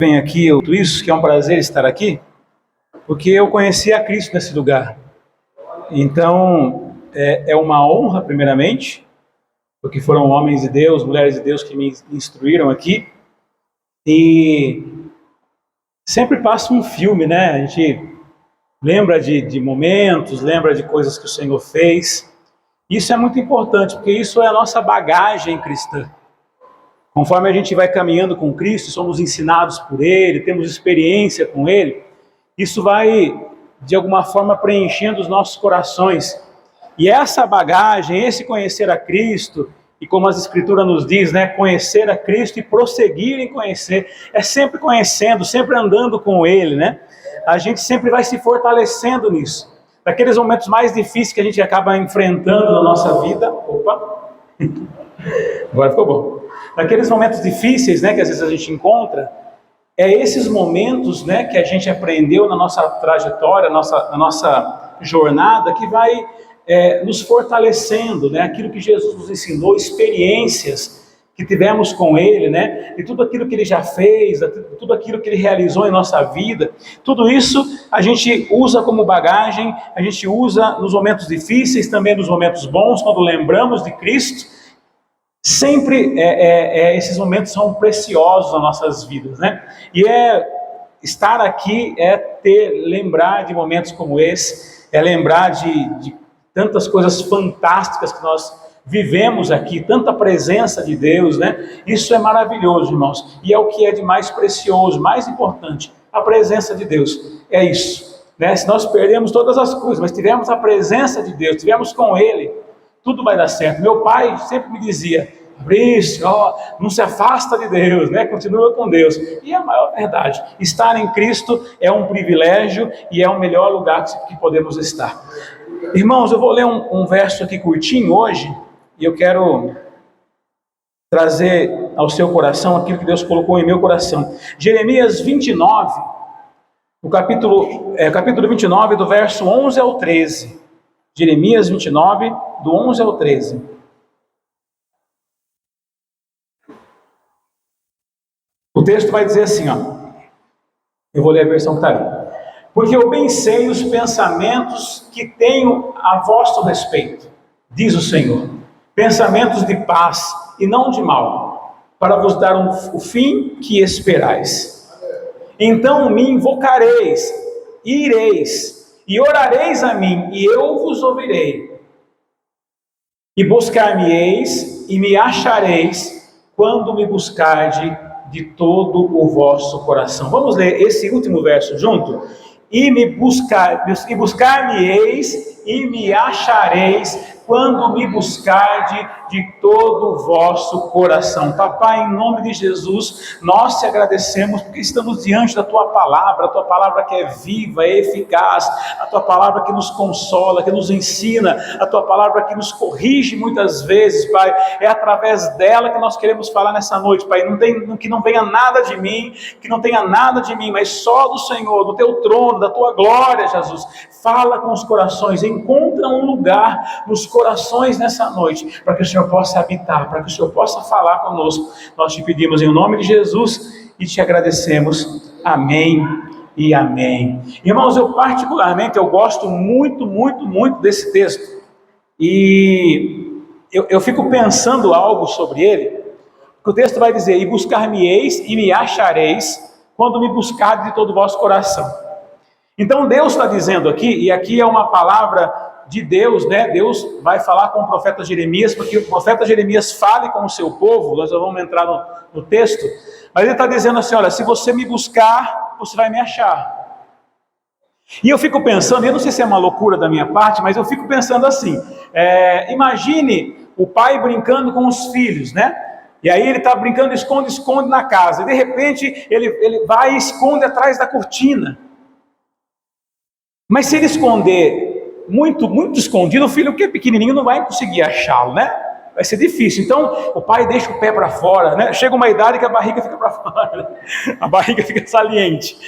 Venho aqui, isso que é um prazer estar aqui, porque eu conheci a Cristo nesse lugar. Então, é uma honra, primeiramente, porque foram homens de Deus, mulheres de Deus que me instruíram aqui. E sempre passa um filme, né? A gente lembra de momentos, lembra de coisas que o Senhor fez. Isso é muito importante, porque isso é a nossa bagagem cristã. Conforme a gente vai caminhando com Cristo, somos ensinados por Ele, temos experiência com Ele, isso vai, de alguma forma, preenchendo os nossos corações. E essa bagagem, esse conhecer a Cristo, e como as Escrituras nos diz, né, conhecer a Cristo e prosseguir em conhecer, é sempre conhecendo, sempre andando com Ele, né? A gente sempre vai se fortalecendo nisso. Daqueles momentos mais difíceis que a gente acaba enfrentando na nossa vida, agora ficou bom. Naqueles momentos difíceis, né, que às vezes a gente encontra, é esses momentos, né, que a gente aprendeu na nossa trajetória, na nossa jornada, que vai nos fortalecendo, né, aquilo que Jesus nos ensinou, experiências que tivemos com Ele, né, e tudo aquilo que Ele já fez, tudo aquilo que Ele realizou em nossa vida, tudo isso a gente usa como bagagem, a gente usa nos momentos difíceis, também nos momentos bons, quando lembramos de Cristo. Sempre esses momentos são preciosos nas nossas vidas, né? E estar aqui lembrar de momentos como esse, lembrar de tantas coisas fantásticas que nós vivemos aqui, tanta presença de Deus, né? Isso é maravilhoso, irmãos, e é o que é de mais precioso, mais importante, a presença de Deus, é isso, né? Se nós perdemos todas as coisas, mas tivermos a presença de Deus, tivermos com Ele, tudo vai dar certo. Meu pai sempre me dizia: Fabrício, não se afasta de Deus, né? Continua com Deus. E é a maior verdade. Estar em Cristo é um privilégio e é o melhor lugar que podemos estar. Irmãos, eu vou ler um verso aqui curtinho hoje, e eu quero trazer ao seu coração aquilo que Deus colocou em meu coração. Jeremias 29, o capítulo 29, do verso 11 ao 13. Jeremias 29, do 11 ao 13. O texto vai dizer assim, eu vou ler a versão que está ali. Porque eu bem sei os pensamentos que tenho a vosso respeito, diz o Senhor, pensamentos de paz e não de mal, para vos dar o fim que esperais. Então me invocareis, e ireis, e orareis a mim, e eu vos ouvirei. E buscar-me-eis, e me achareis, quando me buscardes de todo o vosso coração. Vamos ler esse último verso junto? E buscar-me-eis, e me achareis, quando me buscardes de todo o vosso coração. Papai, em nome de Jesus, nós te agradecemos porque estamos diante da tua palavra, a tua palavra que é viva, é eficaz, a tua palavra que nos consola, que nos ensina, a tua palavra que nos corrige muitas vezes, Pai. É através dela que nós queremos falar nessa noite, Pai. Que não venha nada de mim, que não tenha nada de mim, mas só do Senhor, do teu trono, da tua glória, Jesus. Fala com os corações, encontra um lugar nos corações nessa noite, para que o Senhor possa habitar, para que o Senhor possa falar conosco. Nós te pedimos em nome de Jesus e te agradecemos. Amém e amém. Irmãos, eu particularmente, eu gosto muito, muito, muito desse texto. E eu fico pensando algo sobre ele, porque o texto vai dizer: e buscar-me-eis e me achareis, quando me buscardes de todo o vosso coração. Então Deus está dizendo aqui, e aqui é uma palavra de Deus, né? Deus vai falar com o profeta Jeremias, porque o profeta Jeremias fale com o seu povo. Nós já vamos entrar no texto, mas ele está dizendo assim: olha, se você me buscar, você vai me achar. E eu fico pensando, eu não sei se é uma loucura da minha parte, mas eu fico pensando assim, imagine o pai brincando com os filhos, né? E aí ele está brincando esconde-esconde na casa, e de repente ele vai e esconde atrás da cortina. Mas se ele esconder muito, muito escondido, o filho que é pequenininho não vai conseguir achá-lo, né? Vai ser difícil. Então o pai deixa o pé para fora, né? Chega uma idade que a barriga fica para fora, a barriga fica saliente.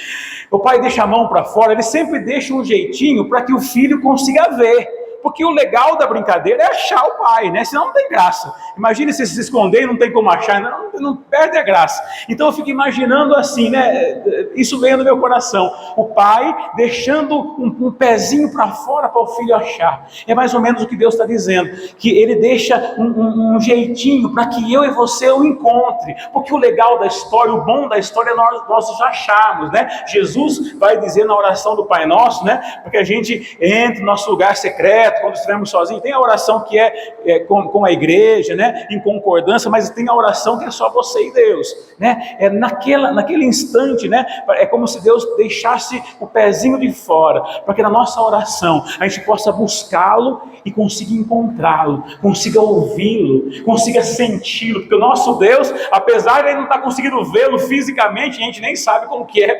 O pai deixa a mão para fora, ele sempre deixa um jeitinho para que o filho consiga ver, Porque o legal da brincadeira é achar o pai, né? Senão não tem graça. Imagine se esconder e não tem como achar, não perde a graça. Então eu fico imaginando assim, né? Isso veio no meu coração. O pai deixando um pezinho para fora para o filho achar. É mais ou menos o que Deus está dizendo, que ele deixa um jeitinho para que eu e você o encontre. Porque o legal da história, o bom da história é nós acharmos, né? Jesus vai dizer na oração do Pai Nosso, né? Porque a gente entra no nosso lugar secreto, quando estivermos sozinhos. Tem a oração que é com a igreja, né? Em concordância, mas tem a oração que é só você e Deus, né? É naquele instante, né? É como se Deus deixasse o pezinho de fora, para que na nossa oração a gente possa buscá-lo e consiga encontrá-lo, consiga ouvi-lo, consiga senti-lo, porque o nosso Deus, apesar de ele não estar conseguindo vê-lo fisicamente, a gente nem sabe como que é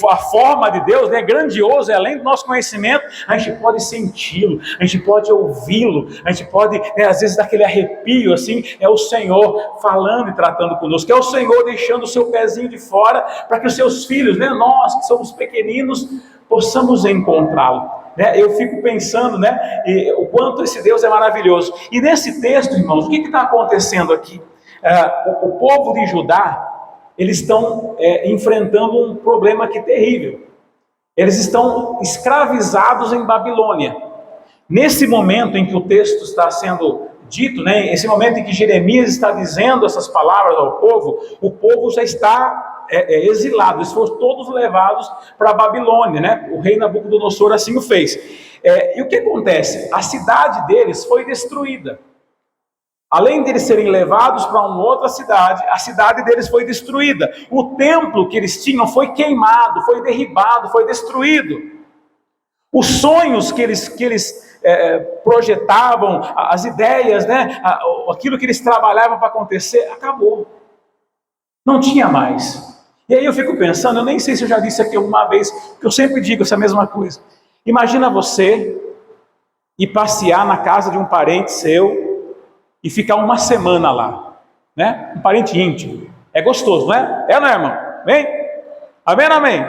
a forma de Deus, né? Grandioso, é além do nosso conhecimento, a gente pode senti-lo, a gente pode ouvi-lo, a gente pode, né, às vezes, dar aquele arrepio, assim, é o Senhor falando e tratando conosco, é o Senhor deixando o seu pezinho de fora, para que os seus filhos, né, nós que somos pequeninos, possamos encontrá-lo. Eu fico pensando, né, o quanto esse Deus é maravilhoso. E nesse texto, irmãos, o que está acontecendo aqui? O povo de Judá, eles estão enfrentando um problema aqui terrível. Eles estão escravizados em Babilônia. Nesse momento em que o texto está sendo dito, né, esse momento em que Jeremias está dizendo essas palavras ao povo, o povo já está exilado, eles foram todos levados para a Babilônia, né? O rei Nabucodonosor assim o fez. E o que acontece? A cidade deles foi destruída. Além de eles serem levados para uma outra cidade, a cidade deles foi destruída. O templo que eles tinham foi queimado, foi derribado, foi destruído. Os sonhos que eles projetavam, as ideias, né? Aquilo que eles trabalhavam para acontecer, acabou. Não tinha mais. E aí eu fico pensando, eu nem sei se eu já disse aqui alguma vez, porque eu sempre digo essa mesma coisa. Imagina você ir passear na casa de um parente seu e ficar uma semana lá, né? Um parente íntimo. É gostoso, não é? É, não é, irmão? Vem? Amém, amém?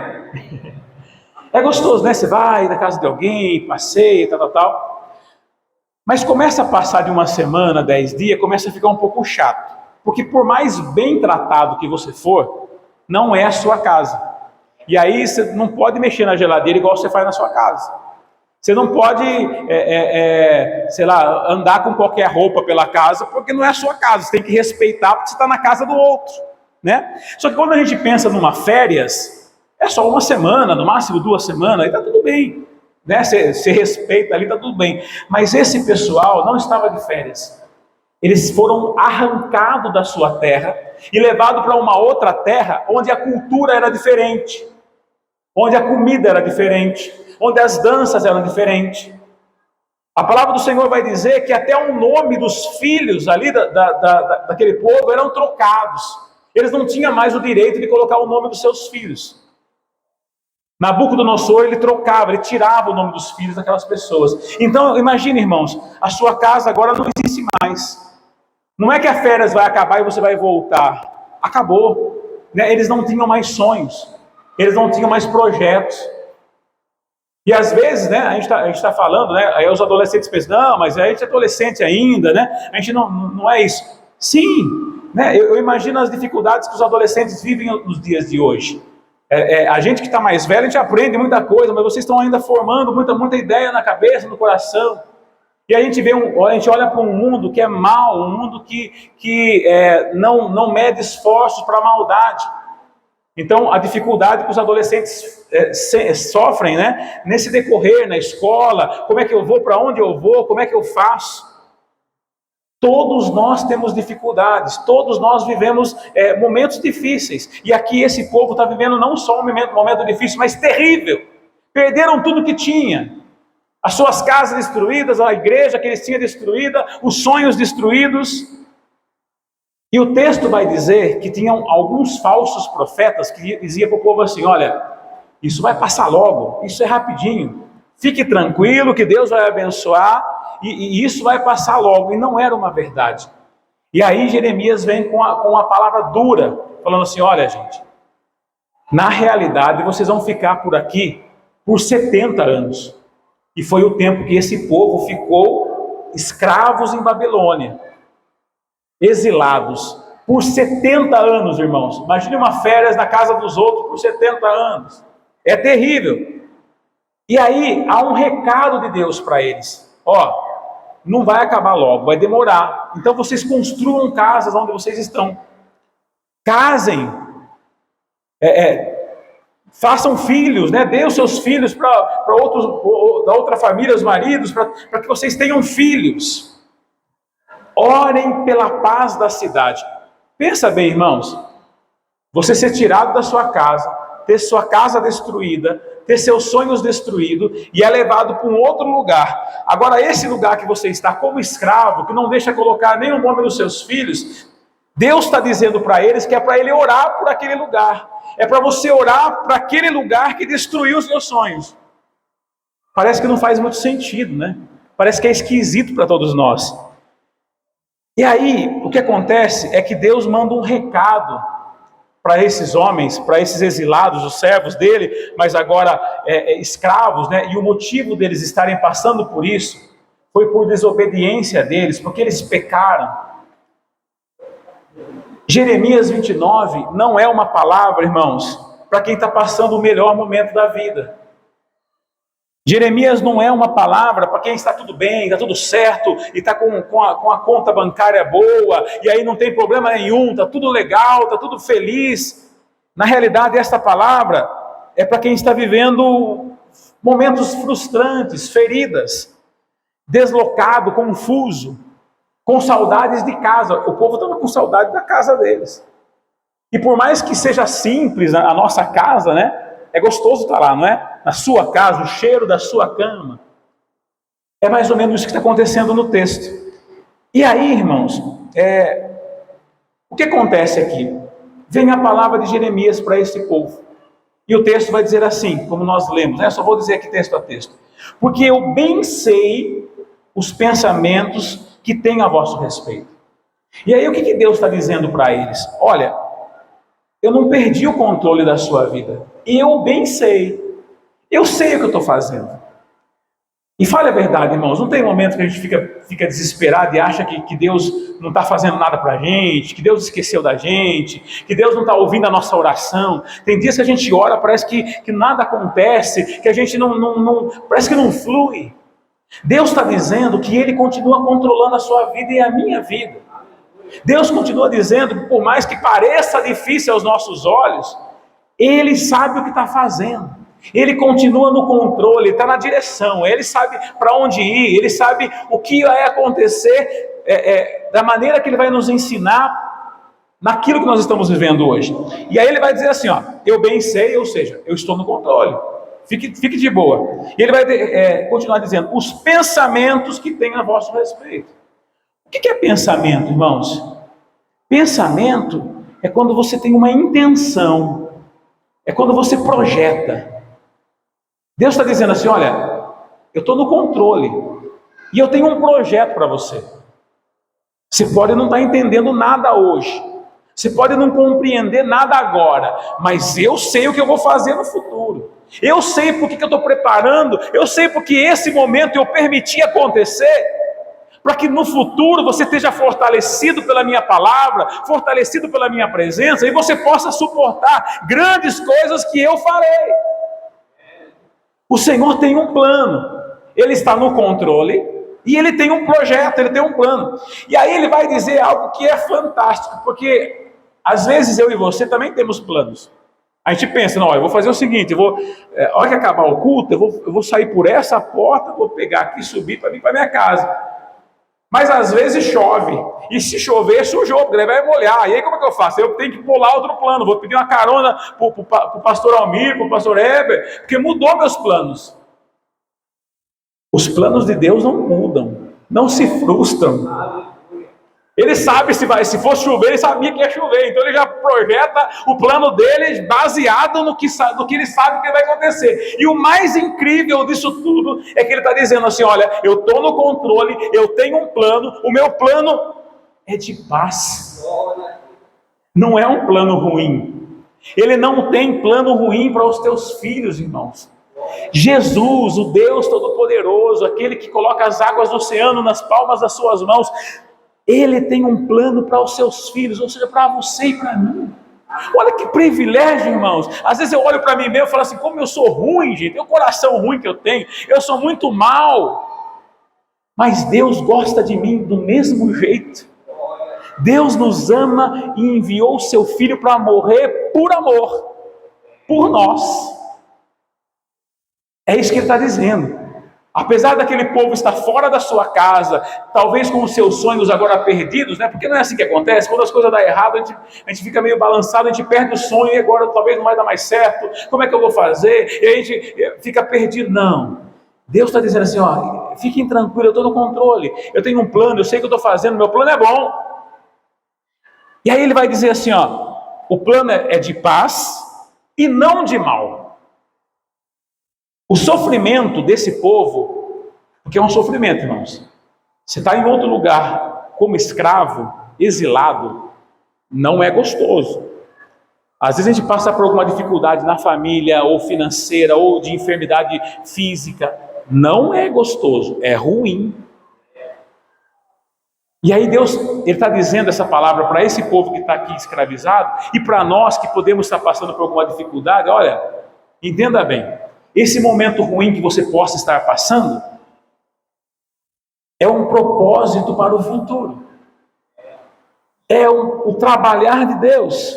É gostoso, né? Você vai na casa de alguém, passeia, tal. Mas começa a passar de uma semana, 10 dias, começa a ficar um pouco chato. Porque por mais bem tratado que você for, não é a sua casa. E aí você não pode mexer na geladeira igual você faz na sua casa. Você não pode, sei lá, andar com qualquer roupa pela casa, porque não é a sua casa. Você tem que respeitar, porque você está na casa do outro, né? Só que quando a gente pensa numa férias, é só uma semana, no máximo 2 semanas, aí está tudo bem, né? Você respeita ali, está tudo bem. Mas esse pessoal não estava de férias. Eles foram arrancados da sua terra e levados para uma outra terra onde a cultura era diferente, onde a comida era diferente, onde as danças eram diferentes. A palavra do Senhor vai dizer que até o nome dos filhos ali daquele povo eram trocados. Eles não tinham mais o direito de colocar o nome dos seus filhos. Nabucodonosor, ele trocava, ele tirava o nome dos filhos daquelas pessoas. Então, imagine, irmãos, a sua casa agora não existe mais. Não é que a férias vai acabar e você vai voltar. Acabou. Né? Eles não tinham mais sonhos. Eles não tinham mais projetos. E às vezes, né, a gente está falando, né, aí os adolescentes pensam, não, mas a gente é adolescente ainda, né? A gente não é isso. Sim, né, eu imagino as dificuldades que os adolescentes vivem nos dias de hoje. A gente que está mais velho, a gente aprende muita coisa, mas vocês estão ainda formando muita ideia na cabeça, no coração. E a gente olha para um mundo que é mau, um mundo que não mede esforços para a maldade. Então, a dificuldade que os adolescentes sofrem, né, nesse decorrer, na escola, como é que eu vou, para onde eu vou, como é que eu faço. Todos nós temos dificuldades, todos nós vivemos momentos difíceis. E aqui esse povo está vivendo não só um momento difícil, mas terrível. Perderam tudo que tinha. As suas casas destruídas, a igreja que eles tinham destruída, os sonhos destruídos. E o texto vai dizer que tinham alguns falsos profetas que diziam para o povo assim, olha, isso vai passar logo, isso é rapidinho. Fique tranquilo que Deus vai abençoar e isso vai passar logo. E não era uma verdade. E aí Jeremias vem com a palavra dura, falando assim, olha gente, na realidade vocês vão ficar por aqui por 70 anos. E foi o tempo que esse povo ficou escravos em Babilônia, exilados, por 70 anos, irmãos. Imagine uma férias na casa dos outros por 70 anos. É terrível. E aí, há um recado de Deus para eles. Ó, não vai acabar logo, vai demorar. Então vocês construam casas onde vocês estão. Casem. Façam filhos, né? Dê os seus filhos para outros, da outra família, os maridos, para que vocês tenham filhos. Orem pela paz da cidade. Pensa bem, irmãos. Você ser tirado da sua casa, ter sua casa destruída, ter seus sonhos destruídos e é levado para um outro lugar. Agora, esse lugar que você está como escravo, que não deixa colocar nenhum nome nos seus filhos, Deus está dizendo para eles que é para ele orar por aquele lugar. É para você orar para aquele lugar que destruiu os seus sonhos. Parece que não faz muito sentido, né? Parece que é esquisito para todos nós. E aí, o que acontece é que Deus manda um recado para esses homens, para esses exilados, os servos dele, mas agora escravos, né? E o motivo deles estarem passando por isso foi por desobediência deles, porque eles pecaram. Jeremias 29 não é uma palavra, irmãos, para quem está passando o melhor momento da vida. Jeremias não é uma palavra para quem está tudo bem, está tudo certo, e está com a conta bancária boa, e aí não tem problema nenhum, está tudo legal, está tudo feliz. Na realidade, esta palavra é para quem está vivendo momentos frustrantes, feridas, deslocado, confuso, com saudades de casa. O povo estava com saudade da casa deles. E por mais que seja simples a nossa casa, né? É gostoso estar lá, não é? Na sua casa, o cheiro da sua cama. É mais ou menos isso que está acontecendo no texto. E aí, irmãos, o que acontece aqui? Vem a palavra de Jeremias para esse povo. E o texto vai dizer assim, como nós lemos, né? Só vou dizer aqui texto a texto. Porque eu bem sei os pensamentos que tem a vosso respeito. E aí o que Deus está dizendo para eles? Olha, eu não perdi o controle da sua vida. Eu bem sei. Eu sei o que eu estou fazendo. E fale a verdade, irmãos, não tem momento que a gente fica desesperado e acha que Deus não está fazendo nada para a gente, que Deus esqueceu da gente, que Deus não está ouvindo a nossa oração. Tem dias que a gente ora, parece que nada acontece, que a gente parece que não flui. Deus está dizendo que Ele continua controlando a sua vida e a minha vida. Deus continua dizendo que por mais que pareça difícil aos nossos olhos, Ele sabe o que está fazendo. Ele continua no controle, está na direção, Ele sabe para onde ir, Ele sabe o que vai acontecer, da maneira que Ele vai nos ensinar naquilo que nós estamos vivendo hoje. E aí Ele vai dizer assim, ó, eu bem sei, ou seja, eu estou no controle. Fique de boa. E ele vai continuar dizendo, os pensamentos que tem a vosso respeito. O que é pensamento, irmãos? Pensamento é quando você tem uma intenção. É quando você projeta. Deus está dizendo assim, olha, eu estou no controle. E eu tenho um projeto para você. Você pode não estar entendendo nada hoje. Você pode não compreender nada agora. Mas eu sei o que eu vou fazer no futuro. Eu sei porque que eu estou preparando, eu sei porque esse momento eu permiti acontecer, para que no futuro você esteja fortalecido pela minha palavra, fortalecido pela minha presença, e você possa suportar grandes coisas que eu farei. O Senhor tem um plano, Ele está no controle, e Ele tem um projeto, Ele tem um plano. E aí Ele vai dizer algo que é fantástico, porque às vezes eu e você também temos planos. A gente pensa, não, eu vou fazer o seguinte, a hora que acabar o culto, eu vou sair por essa porta, vou pegar aqui e subir para vir para minha casa. Mas às vezes chove, e se chover, sujou, porque ele vai molhar. E aí como é que eu faço? Eu tenho que pular outro plano, vou pedir uma carona para o pastor Almir, para o pastor Heber, porque mudou meus planos. Os planos de Deus não mudam, não se frustram. Ele sabe se for chover, ele sabia que ia chover, então ele já projeta o plano dele baseado no que ele sabe que vai acontecer. E o mais incrível disso tudo é que ele está dizendo assim, olha, eu estou no controle, eu tenho um plano, o meu plano é de paz. Não é um plano ruim. Ele não tem plano ruim para os teus filhos, irmãos. Jesus, o Deus Todo-Poderoso, aquele que coloca as águas do oceano nas palmas das suas mãos, Ele tem um plano para os seus filhos, ou seja, para você e para mim. Olha que privilégio, irmãos. Às vezes eu olho para mim mesmo e falo assim, como eu sou ruim, gente, é o coração ruim que eu tenho, eu sou muito mal. Mas Deus gosta de mim do mesmo jeito. Deus nos ama e enviou o seu Filho para morrer por amor, por nós. É isso que ele está dizendo. Apesar daquele povo estar fora da sua casa, talvez com os seus sonhos agora perdidos, né? Porque não é assim que acontece. Quando as coisas dão errado, a gente fica meio balançado, a gente perde o sonho e agora talvez não vai dar mais certo. Como é que eu vou fazer? E a gente fica perdido. Não. Deus está dizendo assim, ó, fiquem tranquilos, eu estou no controle. Eu tenho um plano, eu sei o que eu estou fazendo, meu plano é bom. E aí ele vai dizer assim, ó, o plano é de paz e não de mal. O sofrimento desse povo, porque é um sofrimento, irmãos. Você está em outro lugar, como escravo, exilado, não é gostoso. Às vezes a gente passa por alguma dificuldade na família, ou financeira, ou de enfermidade física. Não é gostoso, é ruim. E aí Deus, Ele está dizendo essa palavra para esse povo que está aqui escravizado, e para nós que podemos estar passando por alguma dificuldade. Olha, entenda bem. Esse momento ruim que você possa estar passando é um propósito para o futuro. É o trabalhar de Deus.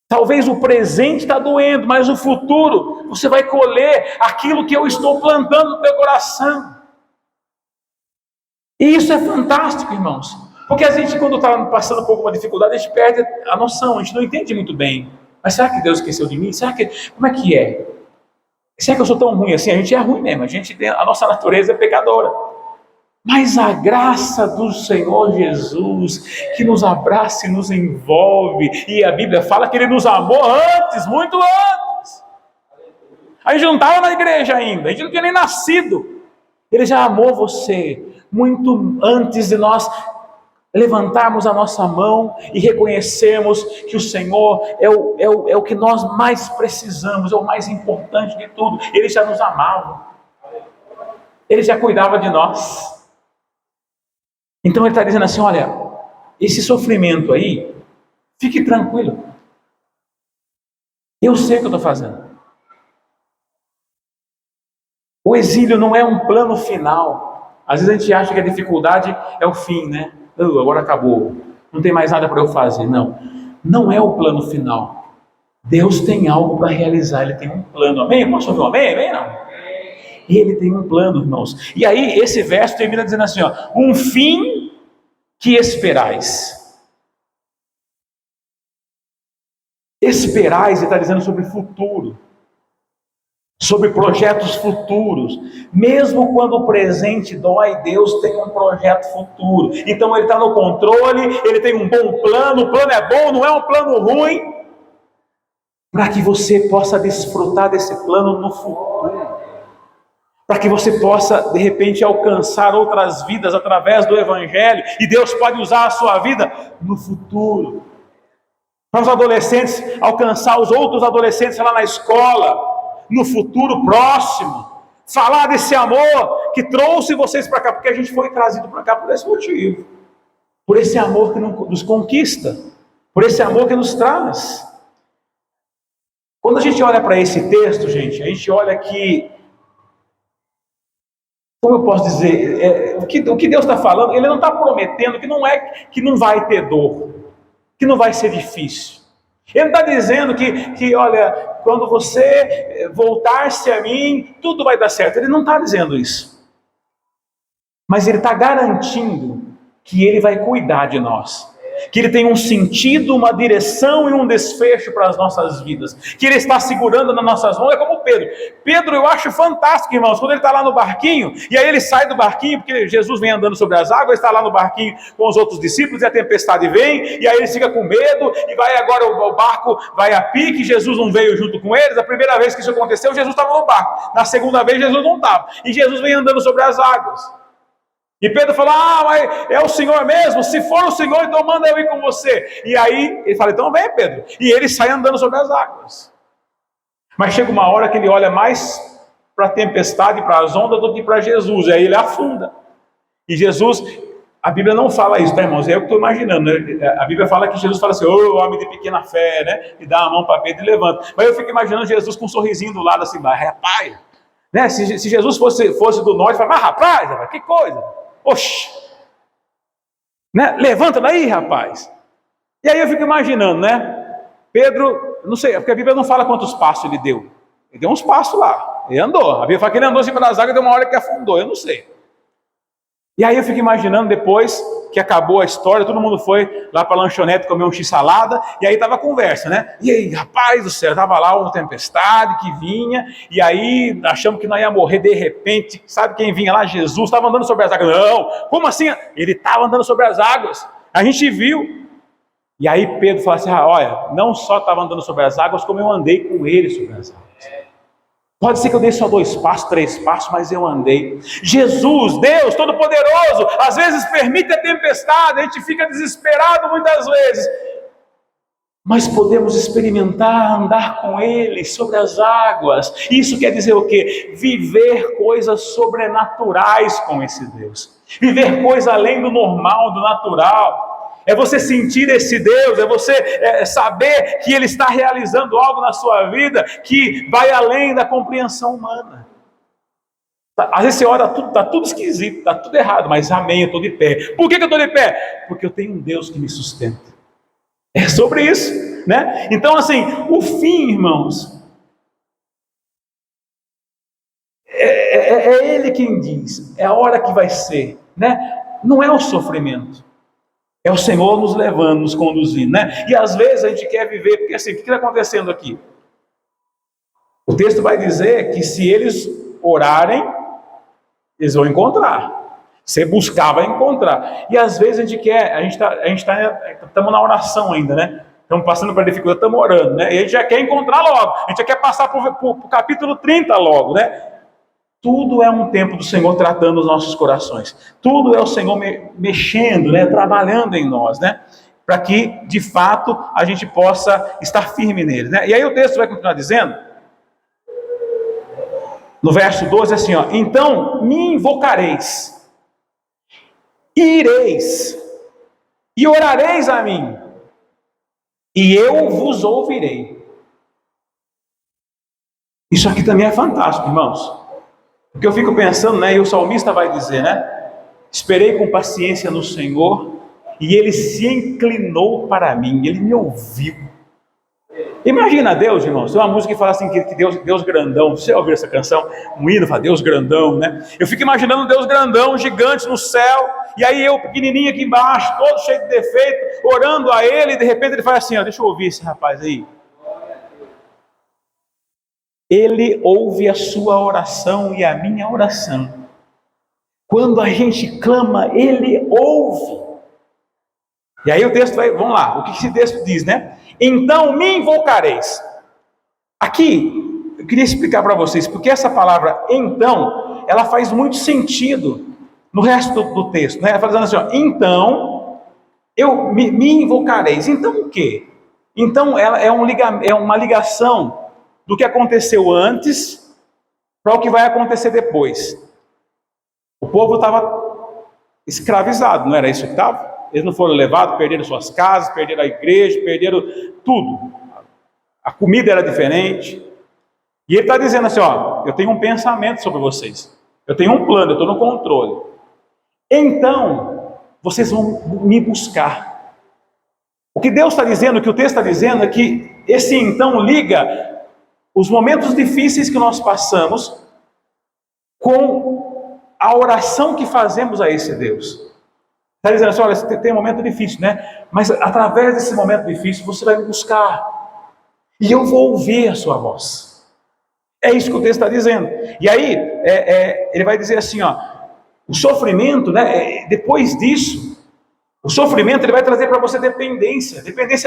Talvez o presente está doendo, mas o futuro você vai colher aquilo que eu estou plantando no teu coração. E isso é fantástico, irmãos. Porque a gente, quando está passando por alguma dificuldade, a gente perde a noção, a gente não entende muito bem. Mas será que Deus esqueceu de mim? Como é que é? Será que eu sou tão ruim assim? A gente é ruim mesmo, a nossa natureza é pecadora. Mas a graça do Senhor Jesus, que nos abraça e nos envolve, e a Bíblia fala que Ele nos amou antes, muito antes. A gente não estava na igreja ainda, a gente não tinha nem nascido. Ele já amou você muito antes de nós levantarmos a nossa mão e reconhecermos que o Senhor é o que nós mais precisamos, é o mais importante de tudo. Ele já nos amava, Ele já cuidava de nós. Então Ele está dizendo assim, olha, esse sofrimento aí, fique tranquilo, eu sei o que eu estou fazendo. O exílio não é um plano final. Às vezes a gente acha que a dificuldade é o fim, né? Agora acabou, não tem mais nada para eu fazer. Não é o plano final. Deus tem algo para realizar, Ele tem um plano. Amém? Posso ouvir um amém? Amém? Não? Ele tem um plano, irmãos. E aí esse verso termina dizendo assim, ó, um fim que esperais. Esperais, ele está dizendo sobre futuro, sobre projetos futuros. Mesmo quando o presente dói, Deus tem um projeto futuro. Então Ele está no controle, Ele tem um bom plano, o plano é bom, não é um plano ruim, para que você possa desfrutar desse plano no futuro. Para que você possa, de repente, alcançar outras vidas através do Evangelho, e Deus pode usar a sua vida no futuro. Para os adolescentes, alcançar os outros adolescentes lá na escola, no futuro próximo, falar desse amor que trouxe vocês para cá, porque a gente foi trazido para cá por esse motivo, por esse amor que nos conquista, por esse amor que nos traz. Quando a gente olha para esse texto, gente, a gente olha que, como eu posso dizer, o que Deus está falando, Ele não está prometendo que não vai ter dor, que não vai ser difícil. Ele está dizendo que olha, quando você voltar-se a mim, tudo vai dar certo. Ele não está dizendo isso. Mas Ele está garantindo que Ele vai cuidar de nós. Que Ele tem um sentido, uma direção e um desfecho para as nossas vidas. Que Ele está segurando nas nossas mãos. É como Pedro. Pedro eu acho fantástico, irmãos, quando ele está lá no barquinho, e aí ele sai do barquinho, porque Jesus vem andando sobre as águas, está lá no barquinho com os outros discípulos, e a tempestade vem, e aí ele fica com medo, e vai agora o barco vai a pique, Jesus não veio junto com eles. A primeira vez que isso aconteceu, Jesus estava no barco. Na segunda vez, Jesus não estava. E Jesus vem andando sobre as águas. E Pedro falou, mas é o Senhor mesmo? Se for o Senhor, então manda eu ir com você. E aí, ele fala, então vem Pedro. E ele sai andando sobre as águas. Mas chega uma hora que ele olha mais para a tempestade, para as ondas, do que para Jesus, e aí ele afunda. E Jesus, a Bíblia não fala isso, tá, irmãos? É eu que estou imaginando, né? A Bíblia fala que Jesus fala assim, ô homem de pequena fé, né? E dá a mão para Pedro e levanta. Mas eu fico imaginando Jesus com um sorrisinho do lado assim, rapaz, né? Se Jesus fosse do norte, fala, mas rapaz, que coisa, oxe, né? Levanta daí, rapaz. E aí eu fico imaginando, né? Pedro, não sei, porque a Bíblia não fala quantos passos ele deu. Ele deu uns passos lá. Ele andou. A Bíblia fala que ele andou em cima das águas e deu uma hora que afundou. Eu não sei. E aí eu fico imaginando depois que acabou a história, todo mundo foi lá para a lanchonete comer um x-salada, e aí estava a conversa, né? E aí, rapaz do céu, estava lá uma tempestade que vinha, e aí achamos que nós ia morrer de repente. Sabe quem vinha lá? Jesus estava andando sobre as águas. Não, como assim? Ele estava andando sobre as águas. A gente viu. E aí Pedro falou assim, olha, não só estava andando sobre as águas, como eu andei com ele sobre as águas. Pode ser que eu dei só 2 passos, 3 passos, mas eu andei. Jesus, Deus Todo-Poderoso, às vezes permite a tempestade, a gente fica desesperado muitas vezes. Mas podemos experimentar andar com Ele sobre as águas. Isso quer dizer o quê? Viver coisas sobrenaturais com esse Deus. Viver coisas além do normal, do natural. É você sentir esse Deus, é você saber que Ele está realizando algo na sua vida que vai além da compreensão humana. Às vezes você ora, está tudo esquisito, está tudo errado, mas amém, eu estou de pé. Por que eu estou de pé? Porque eu tenho um Deus que me sustenta. É sobre isso, né? Então assim, o fim, irmãos, é Ele quem diz, é a hora que vai ser, né? Não é o sofrimento. É o Senhor nos levando, nos conduzindo, né? E às vezes a gente quer viver, porque assim, o que está acontecendo aqui? O texto vai dizer que se eles orarem, eles vão encontrar. Se buscar, vai encontrar. E às vezes a gente quer, estamos na oração ainda, né? Estamos passando para a dificuldade, estamos orando, né? E a gente já quer encontrar logo, a gente já quer passar para o capítulo 30 logo, né? Tudo é um tempo do Senhor tratando os nossos corações. Tudo é o Senhor mexendo, né? Trabalhando em nós, né? Para que, de fato, a gente possa estar firme nele, né? E aí o texto vai continuar dizendo, no verso 12, assim, ó, então me invocareis, ireis, e orareis a mim, e eu vos ouvirei. Isso aqui também é fantástico, irmãos. Porque eu fico pensando, né, e o salmista vai dizer, né? Esperei com paciência no Senhor, e Ele se inclinou para mim, Ele me ouviu. Imagina Deus, irmãos, tem uma música que fala assim, que Deus grandão, você ouviu essa canção? Um hino fala, Deus grandão, né? Eu fico imaginando Deus grandão, gigante no céu, e aí eu pequenininho aqui embaixo, todo cheio de defeito, orando a Ele, e de repente Ele faz assim, ó, deixa eu ouvir esse rapaz aí. Ele ouve a sua oração e a minha oração. Quando a gente clama, Ele ouve. E aí o texto vai, vamos lá, o que esse texto diz, né? Então me invocareis. Aqui, eu queria explicar para vocês, porque essa palavra então, ela faz muito sentido no resto do texto, né? Ela fala assim, ó, então, me invocareis. Então o quê? Então ela é uma ligação do que aconteceu antes para o que vai acontecer depois. O povo estava escravizado, não era isso que estava? Eles não foram levados, perderam suas casas, perderam a igreja, perderam tudo. A comida era diferente. E ele está dizendo assim, ó, eu tenho um pensamento sobre vocês. Eu tenho um plano, eu estou no controle. Então, vocês vão me buscar. O que Deus está dizendo, o que o texto está dizendo é que esse então liga os momentos difíceis que nós passamos com a oração que fazemos a esse Deus. Está dizendo assim, olha, você tem um momento difícil, né? Mas através desse momento difícil, você vai me buscar. E eu vou ouvir a sua voz. É isso que o texto está dizendo. E aí, ele vai dizer assim, ó, o sofrimento, né? Depois disso, o sofrimento ele vai trazer para você dependência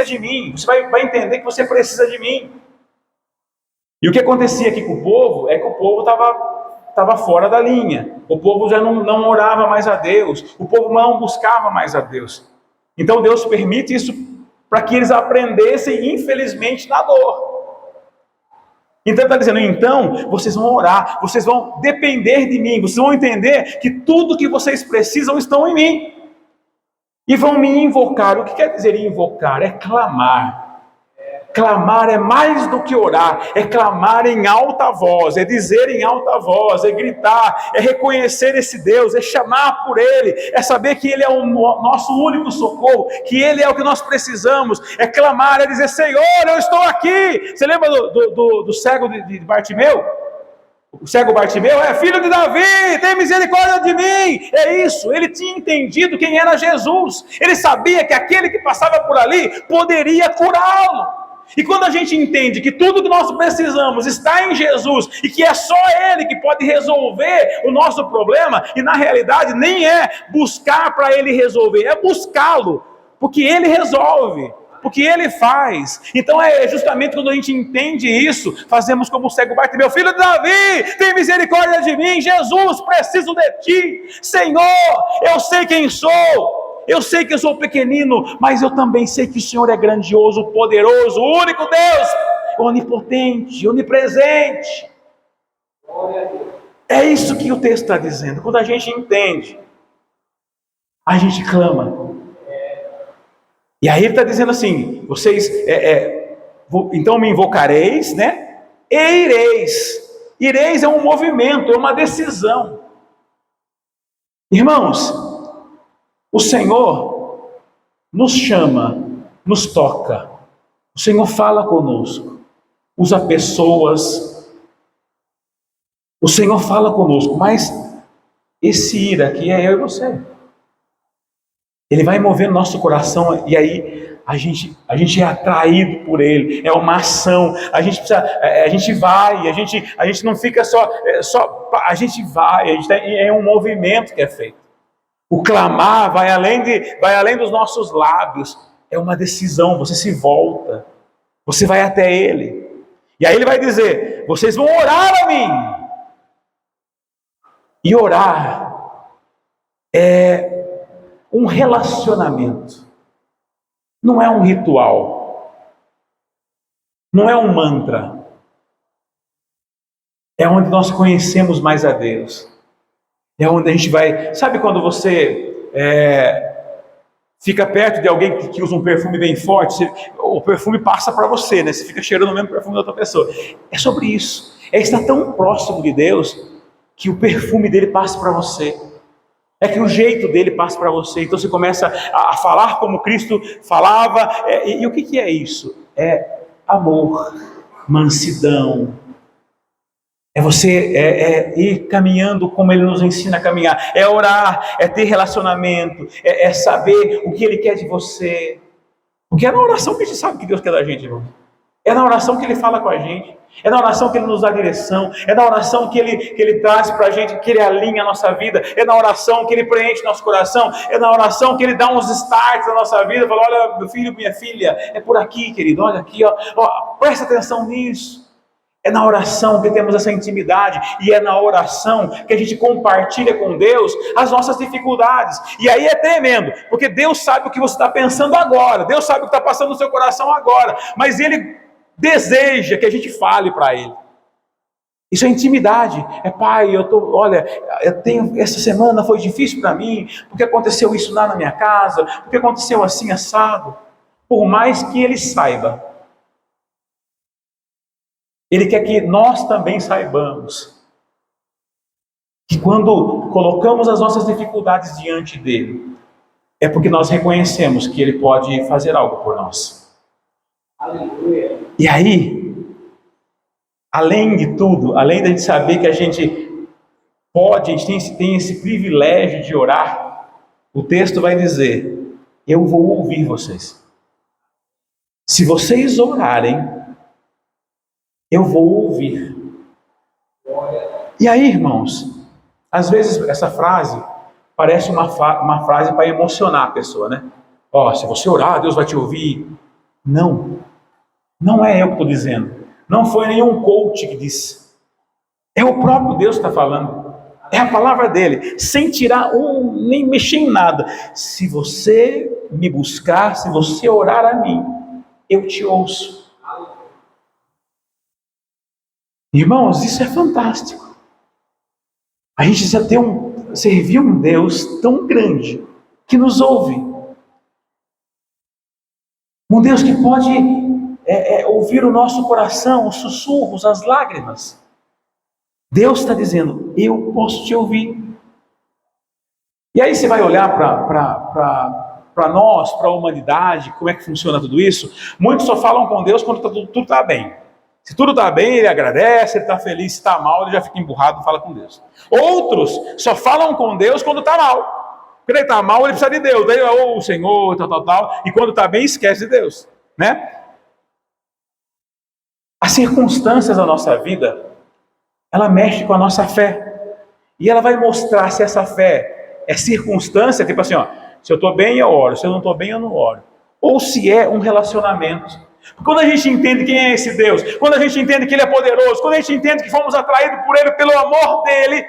de mim. Você vai entender que você precisa de mim. E o que acontecia aqui com o povo é que o povo estava fora da linha. O povo já não orava mais a Deus. O povo não buscava mais a Deus. Então Deus permite isso para que eles aprendessem, infelizmente, na dor. Então ele está dizendo, então vocês vão orar, vocês vão depender de mim, vocês vão entender que tudo que vocês precisam estão em mim. E vão me invocar. O que quer dizer invocar? É clamar. Clamar é mais do que orar, é clamar em alta voz, é dizer em alta voz, é gritar, é reconhecer esse Deus, é chamar por Ele, é saber que Ele é o nosso único socorro, que Ele é o que nós precisamos, é clamar, é dizer, Senhor, eu estou aqui. Você lembra do cego de Bartimeu? O cego Bartimeu é filho de Davi, tem misericórdia de mim. É isso, ele tinha entendido quem era Jesus, ele sabia que aquele que passava por ali poderia curá-lo. E quando a gente entende que tudo que nós precisamos está em Jesus e que é só Ele que pode resolver o nosso problema, e na realidade nem é buscar para Ele resolver, é buscá-lo, porque Ele resolve, porque Ele faz. Então é justamente quando a gente entende isso, fazemos como o cego Bartimeu, filho de Davi, tem misericórdia de mim, Jesus, preciso de Ti, Senhor, eu sei quem sou. Eu sei que eu sou pequenino, mas eu também sei que o Senhor é grandioso, poderoso, o único Deus, onipotente, onipresente. É isso que o texto está dizendo. Quando a gente entende, a gente clama. E aí ele está dizendo assim, vocês, então me invocareis, né? E ireis. Ireis é um movimento, é uma decisão. Irmãos, o Senhor nos chama, nos toca. O Senhor fala conosco, usa pessoas. O Senhor fala conosco, mas esse ir aqui é eu e você. Ele vai mover no nosso coração e aí a gente é atraído por Ele. É uma ação. A gente vai, a gente não fica só a gente vai. É um movimento que é feito. O clamar vai além dos nossos lábios. É uma decisão, você se volta. Você vai até Ele. E aí Ele vai dizer, vocês vão orar a mim. E orar é um relacionamento. Não é um ritual. Não é um mantra. É onde nós conhecemos mais a Deus. É onde a gente vai... Sabe quando você fica perto de alguém que usa um perfume bem forte, o perfume passa para você, né? Você fica cheirando o mesmo perfume da outra pessoa. É sobre isso. É estar tão próximo de Deus que o perfume dele passa para você. É que o jeito dele passa para você. Então você começa a falar como Cristo falava. E o que é isso? É amor, mansidão. É você ir caminhando como Ele nos ensina a caminhar. É orar, é ter relacionamento, é saber o que Ele quer de você. Porque é na oração que a gente sabe o que Deus quer da gente, irmão. É na oração que Ele fala com a gente. É na oração que Ele nos dá direção. É na oração que Ele traz para a gente, que Ele alinha a nossa vida. É na oração que Ele preenche nosso coração. É na oração que Ele dá uns starts na nossa vida. Fala, olha, meu filho, minha filha, é por aqui, querido. Olha aqui, ó, presta atenção nisso. É na oração que temos essa intimidade, e é na oração que a gente compartilha com Deus as nossas dificuldades. E aí é tremendo, porque Deus sabe o que você está pensando agora, Deus sabe o que está passando no seu coração agora, mas Ele deseja que a gente fale para Ele. Isso é intimidade. Pai, essa semana foi difícil para mim, porque aconteceu isso lá na minha casa, porque aconteceu assim assado. Por mais que Ele saiba, Ele quer que nós também saibamos que quando colocamos as nossas dificuldades diante dEle, é porque nós reconhecemos que Ele pode fazer algo por nós. Aleluia. E aí, além de tudo, além de a gente saber que a gente tem esse privilégio de orar, o texto vai dizer, eu vou ouvir vocês. Se vocês orarem, eu vou ouvir. E aí, irmãos, às vezes essa frase parece uma frase para emocionar a pessoa, né? Se você orar, Deus vai te ouvir. Não é eu que estou dizendo. Não foi nenhum coach que disse. É o próprio Deus que está falando. É a palavra dele, sem tirar nem mexer em nada. Se você me buscar, se você orar a mim, eu te ouço. Irmãos, isso é fantástico. A gente já servir um Deus tão grande que nos ouve. Um Deus que pode ouvir o nosso coração, os sussurros, as lágrimas. Deus está dizendo, eu posso te ouvir. E aí você vai olhar para nós, para a humanidade, como é que funciona tudo isso. Muitos só falam com Deus quando tudo está bem. Se tudo está bem, ele agradece, ele está feliz. Se está mal, ele já fica emburrado e fala com Deus. Outros só falam com Deus quando está mal. Quando ele está mal, ele precisa de Deus. Daí, o Senhor, tal. E quando está bem, esquece de Deus. Né? As circunstâncias da nossa vida, ela mexe com a nossa fé. E ela vai mostrar se essa fé é circunstância, tipo assim, ó, se eu estou bem, eu oro. Se eu não estou bem, eu não oro. Ou se é um relacionamento. Quando a gente entende quem é esse Deus, quando a gente entende que Ele é poderoso, quando a gente entende que fomos atraídos por Ele, pelo amor dEle,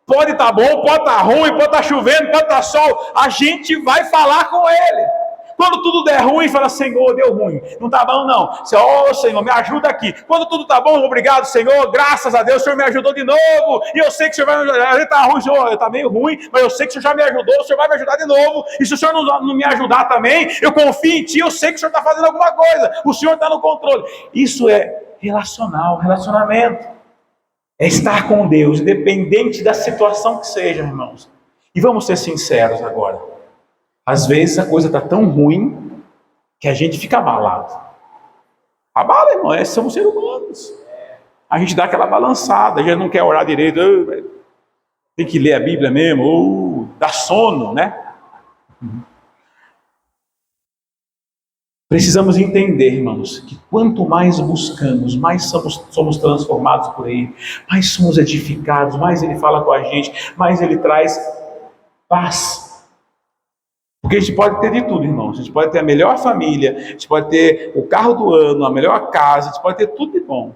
pode estar bom, pode estar ruim, pode estar chovendo, pode estar sol, a gente vai falar com Ele. Quando tudo der ruim, fala, Senhor, deu ruim. Não está bom não. Você, Senhor, me ajuda aqui. Quando tudo está bom, obrigado, Senhor, graças a Deus, o Senhor me ajudou de novo. E eu sei que o Senhor vai me ajudar. Está ruim, Senhor, está meio ruim, mas eu sei que o Senhor já me ajudou, o Senhor vai me ajudar de novo. E se o Senhor não me ajudar também, eu confio em Ti, eu sei que o Senhor está fazendo alguma coisa. O Senhor está no controle. Isso é relacionamento. É estar com Deus, independente da situação que seja, irmãos. E vamos ser sinceros agora. Às vezes a coisa está tão ruim que a gente fica abalado. Abala, irmão, somos seres humanos. A gente dá aquela balançada, a gente não quer orar direito, tem que ler a Bíblia mesmo, dá sono, né? Precisamos entender, irmãos, que quanto mais buscamos, mais somos transformados por Ele, mais somos edificados, mais Ele fala com a gente, mais Ele traz paz. Porque a gente pode ter de tudo, irmãos. A gente pode ter a melhor família, a gente pode ter o carro do ano, a melhor casa, a gente pode ter tudo de bom.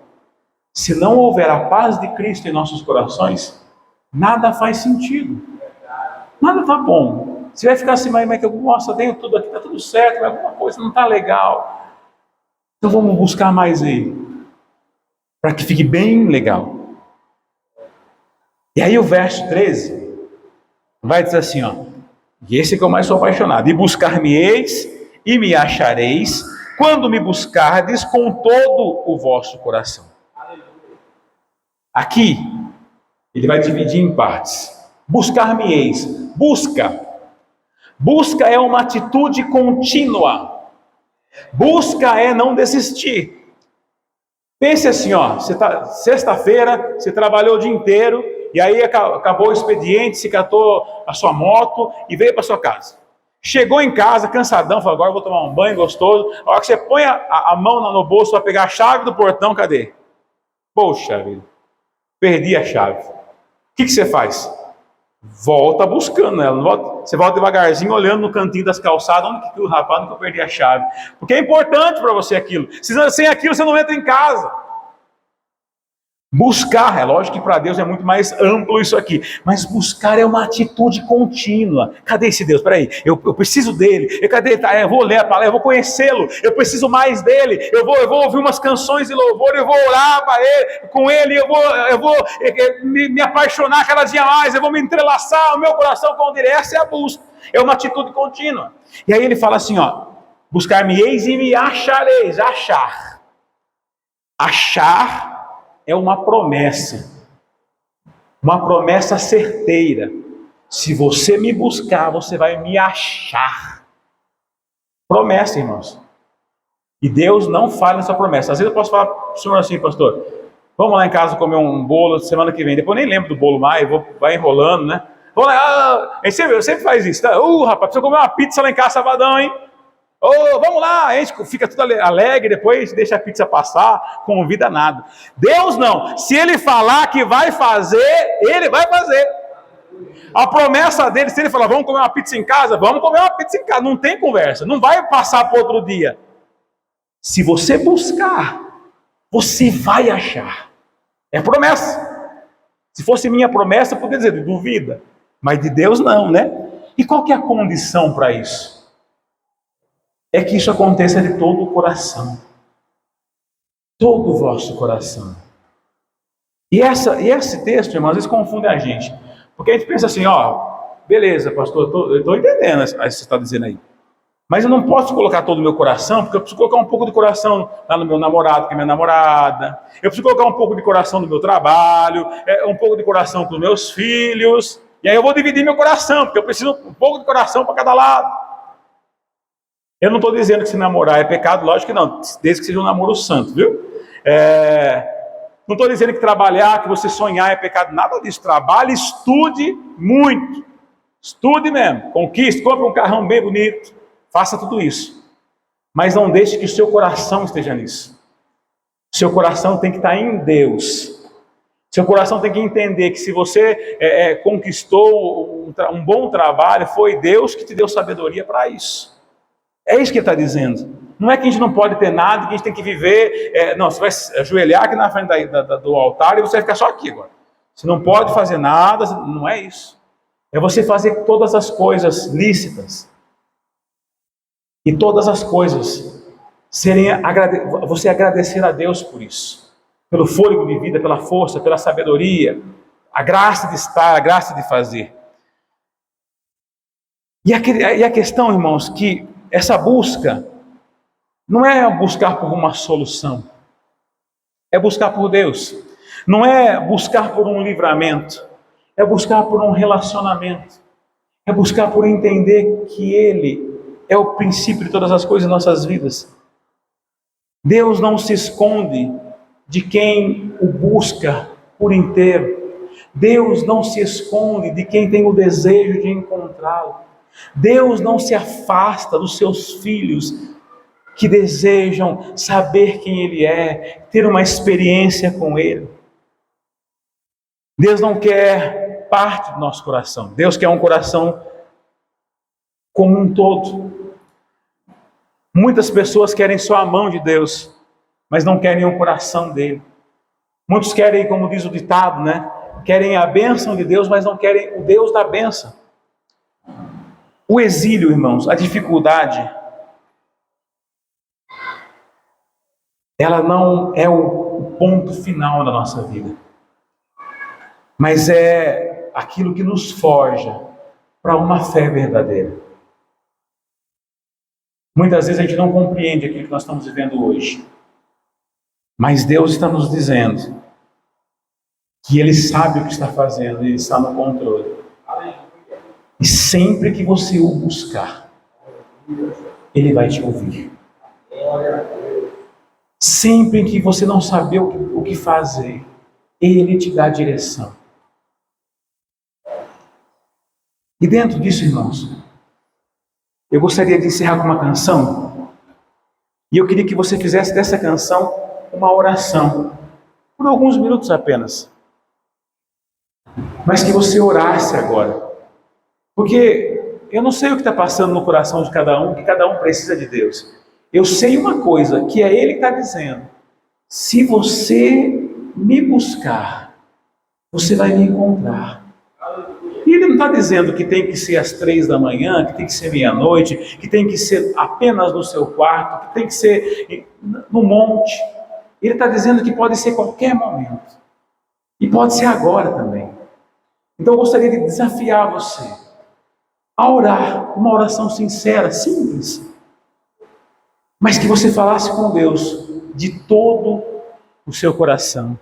Se não houver a paz de Cristo em nossos corações, nada faz sentido. Nada está bom. Você vai ficar assim, mas que eu tenho tudo aqui, está tudo certo, mas alguma coisa não está legal. Então vamos buscar mais Ele, para que fique bem legal. E aí o verso 13 vai dizer assim, ó. E esse que eu mais sou apaixonado. E buscar-me-eis e me achareis, quando me buscardes com todo o vosso coração. Aqui, ele vai dividir em partes. Buscar-me-eis. Busca. Busca é uma atitude contínua. Busca é não desistir. Pense assim, ó. Sexta-feira, você trabalhou o dia inteiro. E aí acabou o expediente, se catou a sua moto e veio para sua casa. Chegou em casa, cansadão, falou, agora eu vou tomar um banho gostoso. A hora que você põe a mão no bolso para pegar a chave do portão, cadê? Poxa vida, perdi a chave. O que você faz? Volta buscando ela. Você volta devagarzinho, olhando no cantinho das calçadas, onde que o rapaz, onde que eu perdi a chave? Porque é importante para você aquilo. Sem aquilo você não entra em casa. Buscar, é lógico que para Deus é muito mais amplo isso aqui, mas buscar é uma atitude contínua. Cadê esse Deus? Peraí, eu preciso dele. Cadê ele? Eu vou ler a palavra, eu vou conhecê-lo, eu preciso mais dele. Eu vou ouvir umas canções de louvor, eu vou orar para ele, com ele, eu vou me apaixonar cada dia mais, eu vou me entrelaçar o meu coração com ele. Essa é a busca, é uma atitude contínua. E aí ele fala assim, ó, buscar-me-eis e me achareis. Achar é uma promessa certeira. Se você me buscar, você vai me achar. Promessa, irmãos. E Deus não falha nessa promessa. Às vezes eu posso falar para o senhor assim, pastor, vamos lá em casa comer um bolo semana que vem. Depois eu nem lembro do bolo mais, vai enrolando, né? Vamos lá, eu sempre faz isso. Tá? Rapaz, precisa comer uma pizza lá em casa sabadão, hein? Vamos lá, a gente fica tudo alegre, depois deixa a pizza passar, convida nada. Deus não, se Ele falar que vai fazer, Ele vai fazer. A promessa dele, se Ele falar, vamos comer uma pizza em casa, vamos comer uma pizza em casa, não tem conversa, não vai passar para outro dia. Se você buscar, você vai achar. É promessa. Se fosse minha promessa, eu poderia dizer, duvida, mas de Deus não, né? E qual que é a condição para isso? É que isso aconteça de todo o coração. Todo o vosso coração. E esse texto, irmão, às vezes confunde a gente. Porque a gente pensa assim, ó, beleza, pastor, eu estou entendendo o que você está dizendo aí. Mas eu não posso colocar todo o meu coração, porque eu preciso colocar um pouco de coração lá no meu namorado, que é minha namorada. Eu preciso colocar um pouco de coração no meu trabalho, um pouco de coração com os meus filhos. E aí eu vou dividir meu coração, porque eu preciso um pouco de coração para cada lado. Eu não estou dizendo que se namorar é pecado, lógico que não, desde que seja um namoro santo, viu? Não estou dizendo que trabalhar, que você sonhar é pecado, nada disso. Trabalhe, estude muito. Estude mesmo, conquiste, compre um carrão bem bonito. Faça tudo isso. Mas não deixe que o seu coração esteja nisso. Seu coração tem que estar em Deus. Seu coração tem que entender que se você conquistou um bom trabalho, foi Deus que te deu sabedoria para isso. É isso que ele está dizendo. Não é que a gente não pode ter nada, que a gente tem que viver... não, você vai ajoelhar aqui na frente do altar e você vai ficar só aqui agora. Você não pode fazer nada, não é isso. É você fazer todas as coisas lícitas. E todas as coisas você agradecer a Deus por isso. Pelo fôlego de vida, pela força, pela sabedoria, a graça de estar, a graça de fazer. E a questão, irmãos, que essa busca não é buscar por uma solução, é buscar por Deus. Não é buscar por um livramento, é buscar por um relacionamento, é buscar por entender que Ele é o princípio de todas as coisas em nossas vidas. Deus não se esconde de quem o busca por inteiro. Deus não se esconde de quem tem o desejo de encontrá-lo. Deus não se afasta dos seus filhos que desejam saber quem Ele é, ter uma experiência com Ele. Deus não quer parte do nosso coração. Deus quer um coração como um todo. Muitas pessoas querem só a mão de Deus, mas não querem o coração dele. Muitos querem, como diz o ditado, né? Querem a bênção de Deus, mas não querem o Deus da bênção. O exílio, irmãos, a dificuldade, ela não é o ponto final da nossa vida, mas é aquilo que nos forja para uma fé verdadeira. Muitas vezes a gente não compreende aquilo que nós estamos vivendo hoje. Mas Deus está nos dizendo que Ele sabe o que está fazendo, Ele está no controle. E sempre que você o buscar, Ele vai te ouvir. Sempre que você não saber o que fazer, Ele te dá a direção. E dentro disso, irmãos, eu gostaria de encerrar com uma canção, e eu queria que você fizesse dessa canção uma oração, por alguns minutos apenas, mas que você orasse agora, porque eu não sei o que está passando no coração de cada um, que cada um precisa de Deus. Eu sei uma coisa, que é Ele que está dizendo: se você me buscar, você vai me encontrar. E Ele não está dizendo que tem que ser às 3 da manhã, que tem que ser meia-noite, que tem que ser apenas no seu quarto, que tem que ser no monte. Ele está dizendo que pode ser qualquer momento. E pode ser agora também. Então eu gostaria de desafiar você a orar uma oração sincera, simples, mas que você falasse com Deus de todo o seu coração.